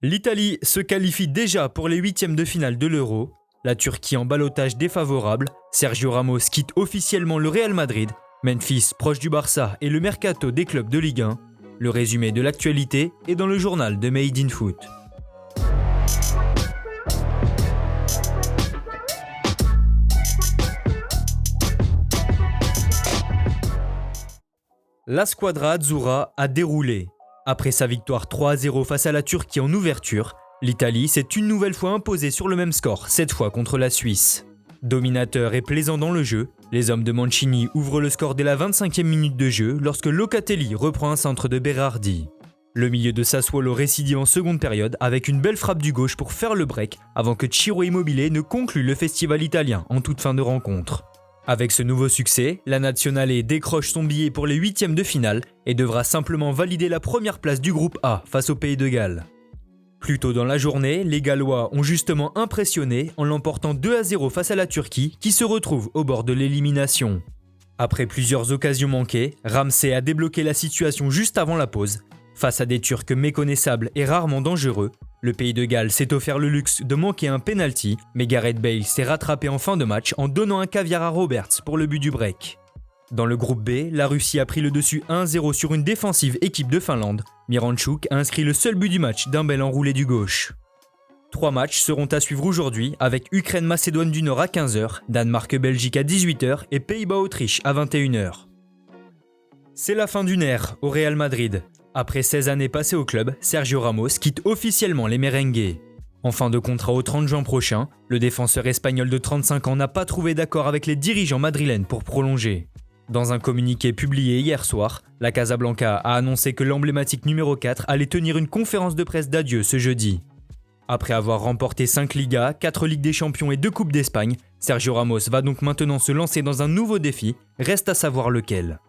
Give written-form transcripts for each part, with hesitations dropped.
L'Italie se qualifie déjà pour les huitièmes de finale de l'Euro. La Turquie en ballottage défavorable. Sergio Ramos quitte officiellement le Real Madrid. Memphis proche du Barça et le mercato des clubs de Ligue 1. Le résumé de l'actualité est dans le journal de Made in Foot. La squadra Azzurra a déroulé. Après sa victoire 3-0 face à la Turquie en ouverture, l'Italie s'est une nouvelle fois imposée sur le même score, cette fois contre la Suisse. Dominateur et plaisant dans le jeu, les hommes de Mancini ouvrent le score dès la 25e minute de jeu lorsque Locatelli reprend un centre de Berardi. Le milieu de Sassuolo récidive en seconde période avec une belle frappe du gauche pour faire le break avant que Ciro Immobile ne conclue le festival italien en toute fin de rencontre. Avec ce nouveau succès, la Nazionale décroche son billet pour les huitièmes de finale et devra simplement valider la première place du groupe A face au Pays de Galles. Plus tôt dans la journée, les Gallois ont justement impressionné en l'emportant 2-0 face à la Turquie qui se retrouve au bord de l'élimination. Après plusieurs occasions manquées, Ramsey a débloqué la situation juste avant la pause. Face à des Turcs méconnaissables et rarement dangereux, le Pays de Galles s'est offert le luxe de manquer un penalty, mais Gareth Bale s'est rattrapé en fin de match en donnant un caviar à Roberts pour le but du break. Dans le groupe B, la Russie a pris le dessus 1-0 sur une défensive équipe de Finlande. Miranchuk a inscrit le seul but du match d'un bel enroulé du gauche. 3 matchs seront à suivre aujourd'hui avec Ukraine-Macédoine du Nord à 15h, Danemark-Belgique à 18h et Pays-Bas-Autriche à 21h. C'est la fin d'une ère au Real Madrid. Après 16 années passées au club, Sergio Ramos quitte officiellement les merengues. En fin de contrat au 30 juin prochain, le défenseur espagnol de 35 ans n'a pas trouvé d'accord avec les dirigeants madrilènes pour prolonger. Dans un communiqué publié hier soir, la Casablanca a annoncé que l'emblématique numéro 4 allait tenir une conférence de presse d'adieu ce jeudi. Après avoir remporté 5 Ligas, 4 Ligues des Champions et 2 Coupes d'Espagne, Sergio Ramos va donc maintenant se lancer dans un nouveau défi, reste à savoir lequel.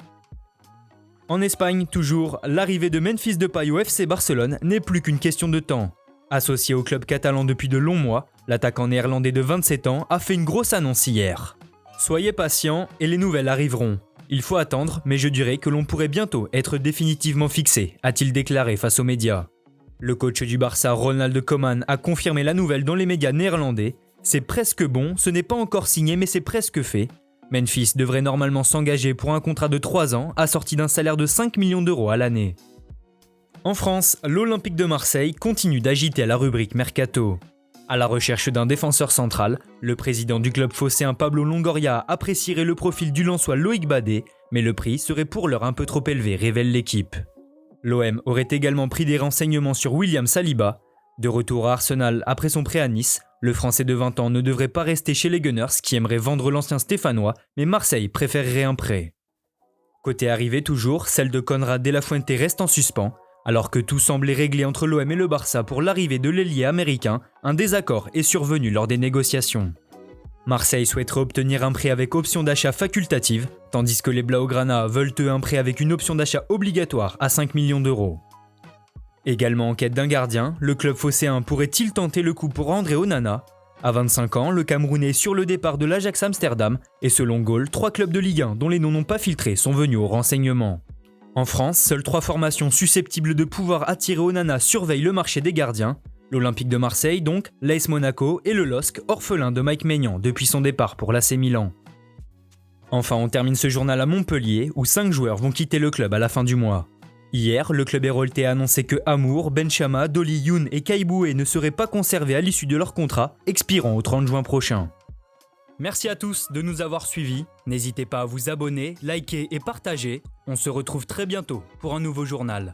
En Espagne, toujours, l'arrivée de Memphis Depay au FC Barcelone n'est plus qu'une question de temps. Associé au club catalan depuis de longs mois, l'attaquant néerlandais de 27 ans a fait une grosse annonce hier. Soyez patients et les nouvelles arriveront. Il faut attendre, mais je dirais que l'on pourrait bientôt être définitivement fixé, a-t-il déclaré face aux médias. Le coach du Barça, Ronald Koeman, a confirmé la nouvelle dans les médias néerlandais. C'est presque bon, ce n'est pas encore signé mais c'est presque fait. Memphis devrait normalement s'engager pour un contrat de 3 ans assorti d'un salaire de 5 millions d'euros à l'année. En France, l'Olympique de Marseille continue d'agiter la rubrique Mercato. À la recherche d'un défenseur central, le président du club phocéen Pablo Longoria apprécierait le profil du Lensois Loïc Badet, mais le prix serait pour l'heure un peu trop élevé, révèle l'équipe. L'OM aurait également pris des renseignements sur William Saliba. De retour à Arsenal après son prêt à Nice, le Français de 20 ans ne devrait pas rester chez les Gunners qui aimeraient vendre l'ancien Stéphanois, mais Marseille préférerait un prêt. Côté arrivée toujours, celle de Konrad de la Fuente reste en suspens. Alors que tout semblait réglé entre l'OM et le Barça pour l'arrivée de l'ailier américain, un désaccord est survenu lors des négociations. Marseille souhaiterait obtenir un prêt avec option d'achat facultative, tandis que les Blaugrana veulent eux un prêt avec une option d'achat obligatoire à 5 millions d'euros. Également en quête d'un gardien, le club phocéen pourrait-il tenter le coup pour André Onana ? À 25 ans, le Camerounais est sur le départ de l'Ajax Amsterdam et selon Goal, 3 clubs de Ligue 1 dont les noms n'ont pas filtré sont venus au renseignement. En France, seules 3 formations susceptibles de pouvoir attirer Onana surveillent le marché des gardiens. L'Olympique de Marseille donc, l'AS Monaco et le LOSC, orphelin de Mike Maignan depuis son départ pour l'AC Milan. Enfin, on termine ce journal à Montpellier où 5 joueurs vont quitter le club à la fin du mois. Hier, le club héroltais a annoncé que Amour, Benchama, Dolly Youn et Kaiboué ne seraient pas conservés à l'issue de leur contrat, expirant au 30 juin prochain. Merci à tous de nous avoir suivis. N'hésitez pas à vous abonner, liker et partager. On se retrouve très bientôt pour un nouveau journal.